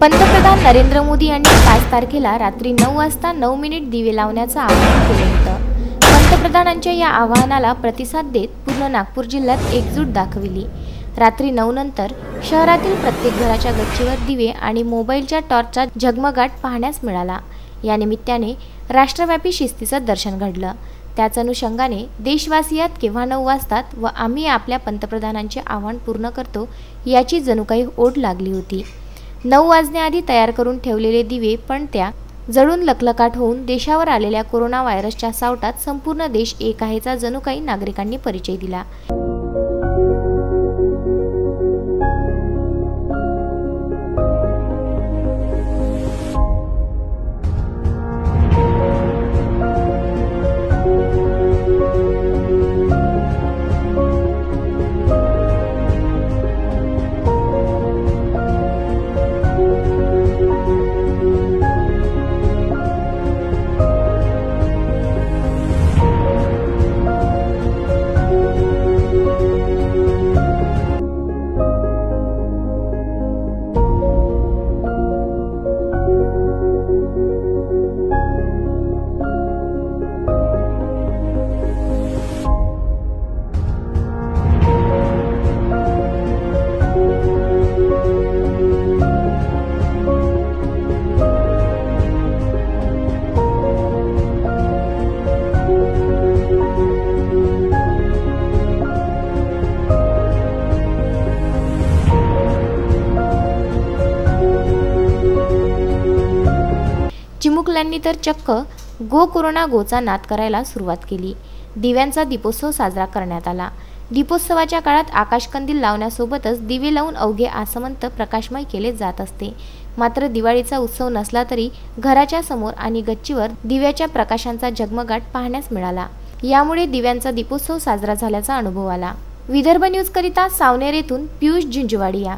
पंतप्रधान नरेंद्र मोदी यांनी 5 तारखेला रात्री 9 वाजता 9 मिनिट दिवे लावण्याचं आवाहन केलं होतं। पंतप्रधानांच्या या आवाहनाला प्रतिसाद देत पूर्ण नागपूर जिल्ह्यात एकजूट दाखविली। रात्री 9 नंतर शहरातील प्रत्येक घराच्या गच्चीवर दिवे आणि मोबाईलच्या टॉर्चचा झगमगाट पाहण्यास मिळाला। या निमित्ताने राष्ट्रव्यापी शिस्तीचं दर्शन घडलं। त्याच अनुषंगाने देशवासियात केव्हा 9 वाजतात व आम्ही आपल्या पंतप्रधानांचे आवाहन पूर्ण करतो याची जणू काही ओढ लागली होती। 9 वाजण्याआधी तयार करून ठेवलेले दिवे पण त्या जळून लखलखाट होऊन देशावर आलेल्या कोरोना व्हायरसच्या सावटात संपूर्ण देश एक आहेचा जणू काही नागरिकांनी परिचय दिला। चिमुकल्यांनी तर चक्क गो कोरोना गोचा नाद करायला सुरुवात केली। दिव्यांचा दीपोत्सव साजरा करण्यात आला। दीपोत्सवाच्या काळात आकाशकंदील लावण्यासोबतच दिवे लावून अवघे आसमंत प्रकाशमय केले जात असते। मात्र दिवाळीचा उत्सव नसला तरी घराच्या समोर आणि गच्चीवर दिव्याच्या प्रकाशांचा झगमगाट पाहण्यास मिळाला। यामुळे दिव्यांचा दीपोत्सव साजरा झाल्याचा अनुभव आला। विदर्भ न्यूज करिता सावनेर येथून पियुष झुंझुवाडिया।